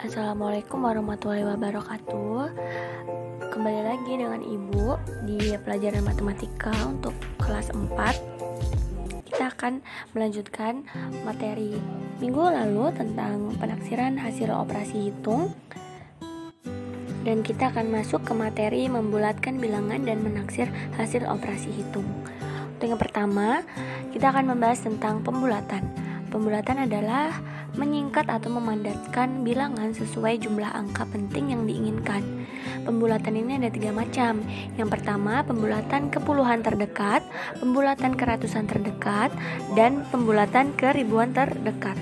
Assalamualaikum warahmatullahi wabarakatuh. Kembali lagi dengan Ibu di pelajaran matematika untuk kelas 4. Kita akan melanjutkan materi minggu lalu tentang penaksiran hasil operasi hitung. Dan kita akan masuk ke materi membulatkan bilangan dan menaksir hasil operasi hitung. Untuk yang pertama, kita akan membahas tentang pembulatan. Pembulatan adalah menyingkat atau memandatkan bilangan sesuai jumlah angka penting yang diinginkan. Pembulatan ini ada 3 macam. Yang pertama, pembulatan ke puluhan terdekat, pembulatan ke ratusan terdekat, dan pembulatan ke ribuan terdekat.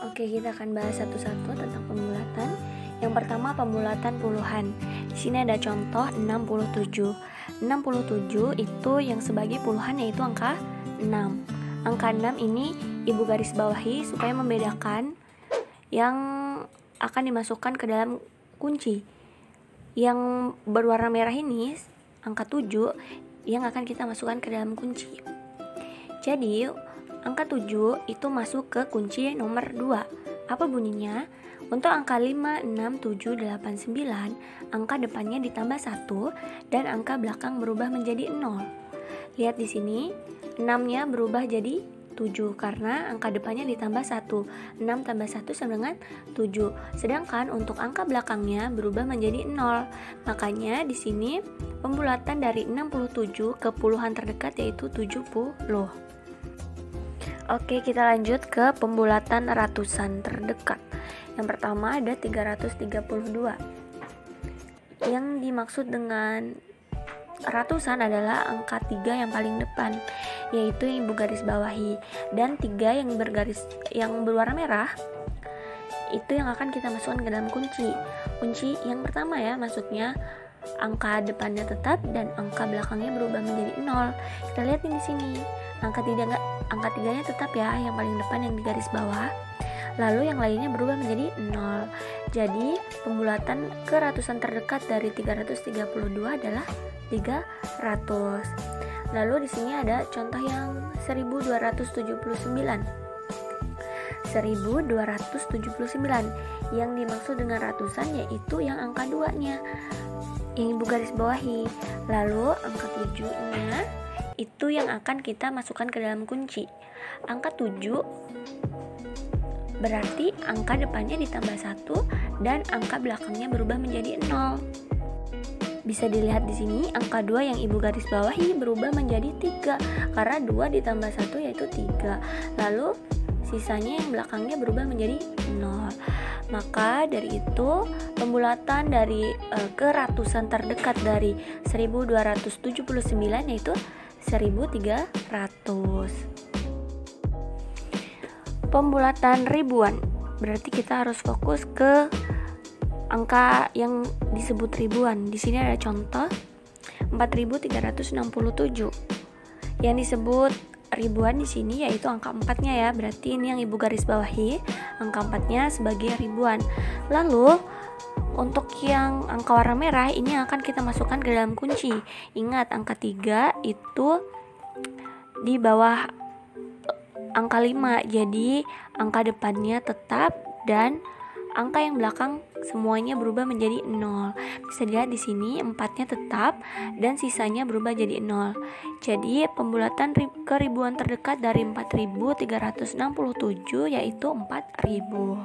Oke, kita akan bahas satu-satu tentang pembulatan. Yang pertama, pembulatan puluhan. Di sini ada contoh 67. 67 itu yang sebagai puluhan yaitu angka 6. Angka 6 ini Ibu garis bawahi supaya membedakan yang akan dimasukkan ke dalam kunci. Yang berwarna merah ini angka 7 yang akan kita masukkan ke dalam kunci. Jadi angka 7 itu masuk ke kunci nomor 2. Apa bunyinya? Untuk angka 5, 6, 7, 8, 9, angka depannya ditambah 1 dan angka belakang berubah menjadi 0. Lihat di sini, 6-nya berubah jadi 7 karena angka depannya ditambah 1. 6 tambah 1 sama dengan 7. Sedangkan untuk angka belakangnya berubah menjadi 0. Makanya di sini pembulatan dari 67 ke puluhan terdekat yaitu 70. Oke, kita lanjut ke pembulatan ratusan terdekat. Yang pertama ada 332. Yang dimaksud dengan ratusan adalah angka 3 yang paling depan, yaitu yang Ibu garis bawahi, dan 3 yang berwarna merah itu yang akan kita masukkan ke dalam kunci. Kunci yang pertama ya, maksudnya angka depannya tetap dan angka belakangnya berubah menjadi 0. Kita lihat di sini. Angka 3-nya tetap ya, yang paling depan yang di garis bawah. Lalu yang lainnya berubah menjadi 0. Jadi pembulatan ke ratusan terdekat dari 332 adalah 300. Lalu di sini ada contoh yang 1279. 1279 yang dimaksud dengan ratusan yaitu yang angka 2-nya yang Ibu garis bawahi. Lalu angka 7-nya itu yang akan kita masukkan ke dalam kunci. Angka 7 berarti angka depannya ditambah 1 dan angka belakangnya berubah menjadi 0. Bisa dilihat di sini angka 2 yang Ibu garis bawahi berubah menjadi 3 karena 2 ditambah 1 yaitu 3. Lalu sisanya yang belakangnya berubah menjadi 0. Maka dari itu pembulatan dari ke ratusan terdekat dari 1279 yaitu 1300. Pembulatan ribuan berarti kita harus fokus ke angka yang disebut ribuan. Di sini ada contoh 4367. Yang disebut ribuan di sini yaitu angka 4-nya ya. Berarti ini yang Ibu garis bawahi, angka 4-nya sebagai ribuan. Lalu untuk yang angka warna merah ini akan kita masukkan ke dalam kunci. Ingat angka 3 itu di bawah angka 5. Jadi angka depannya tetap dan angka yang belakang semuanya berubah menjadi 0. Bisa dilihat di sini 4-nya tetap dan sisanya berubah jadi 0. Jadi pembulatan ke ribuan terdekat dari 4367 yaitu 4000.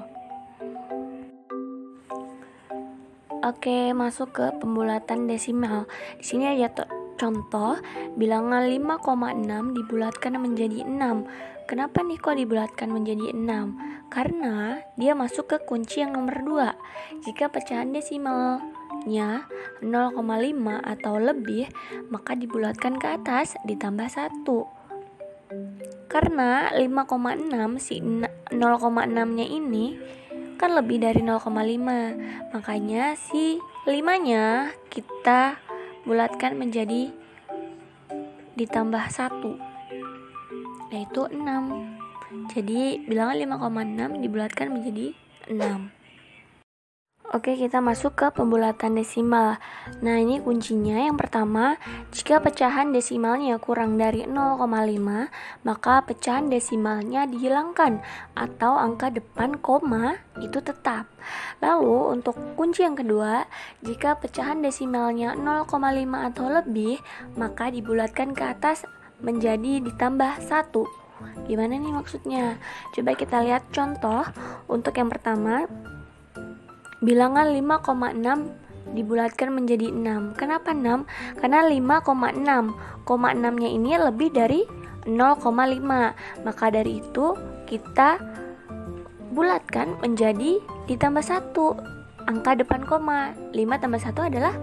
Oke, masuk ke pembulatan desimal. Di sini ada contoh bilangan 5,6 dibulatkan menjadi 6. Kenapa nih kok dibulatkan menjadi 6? Karena dia masuk ke kunci yang nomor 2. Jika pecahan desimalnya 0,5 atau lebih, maka dibulatkan ke atas ditambah 1. Karena 5,6 si 0,6-nya ini kan lebih dari 0,5. Makanya si 5-nya kita bulatkan menjadi ditambah 1 yaitu 6. Jadi bilangan 5,6 dibulatkan menjadi 6. Oke, kita masuk ke pembulatan desimal. Nah, ini kuncinya. Yang pertama, jika pecahan desimalnya kurang dari 0,5, maka pecahan desimalnya dihilangkan atau angka depan koma itu tetap. Lalu, untuk kunci yang kedua, jika pecahan desimalnya 0,5 atau lebih, maka dibulatkan ke atas menjadi ditambah 1. Gimana nih maksudnya? Coba kita lihat contoh. Untuk yang pertama, bilangan 5,6 dibulatkan menjadi 6. Kenapa 6? Karena 5,6. 6-nya ini lebih dari 0,5. Maka dari itu kita bulatkan menjadi ditambah 1. Angka depan koma. 5 tambah 1 adalah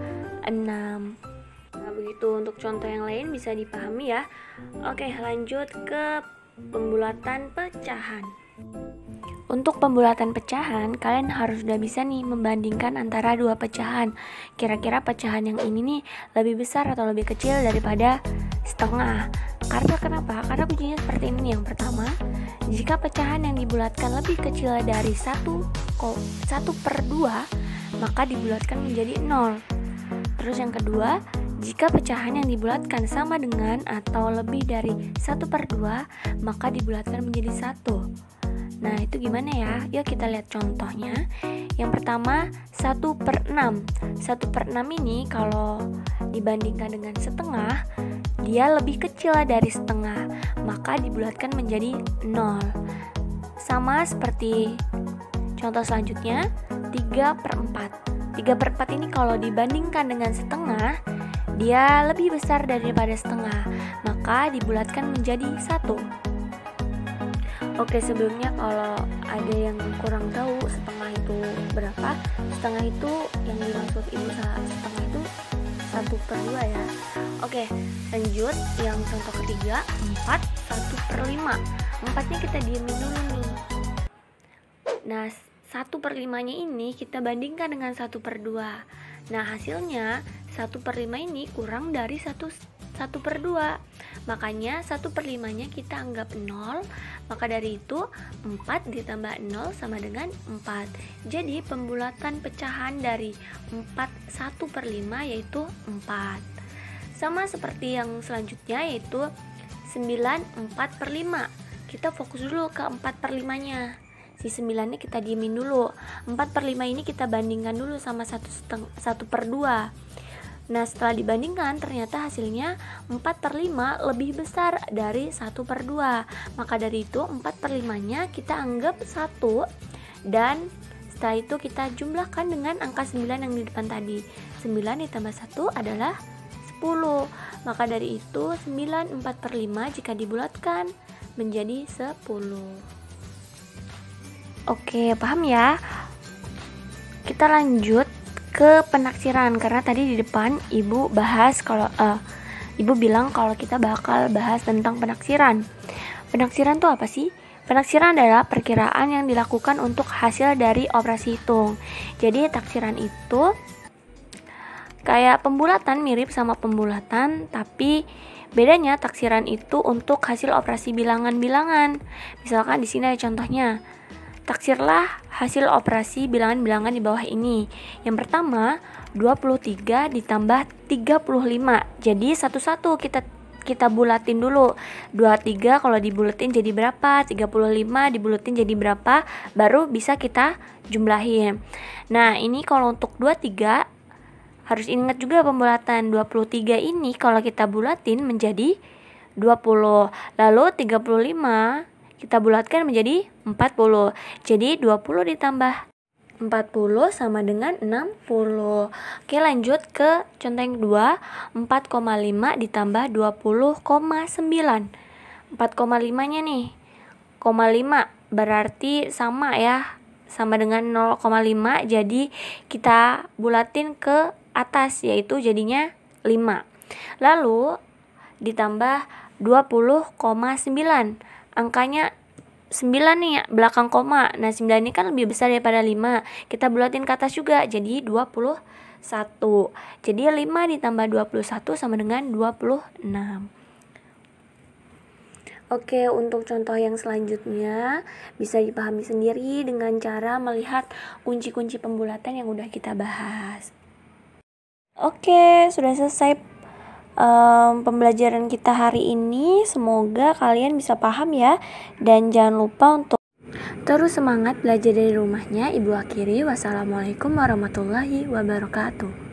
6. Nah, begitu untuk contoh yang lain bisa dipahami ya. Oke, lanjut ke pembulatan pecahan. Untuk pembulatan pecahan, kalian harus udah bisa nih membandingkan antara dua pecahan. Kira-kira pecahan yang ini nih lebih besar atau lebih kecil daripada setengah. Karena kenapa? Karena kuncinya seperti ini. Yang pertama, jika pecahan yang dibulatkan lebih kecil dari 1/2, maka dibulatkan menjadi 0. Terus yang kedua, jika pecahan yang dibulatkan sama dengan atau lebih dari 1/2, maka dibulatkan menjadi 1. Nah, itu gimana ya? Yuk kita lihat contohnya. Yang pertama, 1/6. 1/6 ini kalau dibandingkan dengan setengah, dia lebih kecil dari setengah, maka dibulatkan menjadi 0. Sama seperti contoh selanjutnya, 3/4. 3/4 ini kalau dibandingkan dengan setengah, dia lebih besar daripada setengah, maka dibulatkan menjadi 1. Oke, sebelumnya kalau ada yang kurang tahu setengah itu berapa, setengah itu yang dimaksud ibu setengah itu 1/2 ya. Oke, lanjut yang contoh ketiga, 4 1/5. 4-nya kita diemin dulu nih. Nah, 1/5-nya ini kita bandingkan dengan 1/2. Nah, hasilnya 1/5 ini kurang dari 1/2. Makanya 1/5-nya kita anggap 0. Maka dari itu 4 ditambah 0 sama dengan 4. Jadi pembulatan pecahan dari 4 1/5 yaitu 4. Sama seperti yang selanjutnya yaitu 9 4/5. Kita fokus dulu ke 4/5-nya. Si 9-nya kita diemin dulu. 4/5 ini kita bandingkan dulu sama 1/2. Nah, setelah dibandingkan ternyata hasilnya 4/5 lebih besar dari 1/2. Maka dari itu 4/5-nya kita anggap 1. Dan setelah itu kita jumlahkan dengan angka 9 yang di depan tadi. 9 ditambah 1 adalah 10. Maka dari itu 9 4/5 jika dibulatkan menjadi 10. Oke, paham ya? Kita lanjut ke penaksiran, karena tadi di depan ibu bahas ibu bilang kalau kita bakal bahas tentang penaksiran. Penaksiran itu apa sih? Penaksiran adalah perkiraan yang dilakukan untuk hasil dari operasi hitung. Jadi taksiran itu kayak pembulatan, mirip sama pembulatan, tapi bedanya taksiran itu untuk hasil operasi bilangan-bilangan. Misalkan di sini ada contohnya. Taksirlah hasil operasi bilangan-bilangan di bawah ini. Yang pertama, 23 ditambah 35. Jadi satu-satu kita bulatin dulu. 23 kalau dibulatin jadi berapa? 35 dibulatin jadi berapa? Baru bisa kita jumlahin. Nah, ini kalau untuk 23 harus ingat juga pembulatan. 23 ini kalau kita bulatin menjadi 20. Lalu 35 kita bulatkan menjadi 40. Jadi 20 ditambah 40 sama dengan 60. Oke, lanjut ke contoh yang kedua. 4,5 ditambah 20,9. 4,5-nya nih. 0,5 berarti sama ya. Sama dengan 0,5. Jadi kita bulatin ke atas, yaitu jadinya 5. Lalu ditambah 20,9. Angkanya 9 nih ya, belakang koma. Nah, 9 ini kan lebih besar daripada 5. Kita bulatin ke atas juga, jadi 21. Jadi 5 ditambah 21 sama dengan 26. Oke, untuk contoh yang selanjutnya bisa dipahami sendiri dengan cara melihat kunci-kunci pembulatan yang udah kita bahas. Oke, sudah selesai pembelajaran kita hari ini. Semoga kalian bisa paham ya. Dan jangan lupa untuk terus semangat belajar dari rumahnya. Ibu akhiri, wassalamualaikum warahmatullahi wabarakatuh.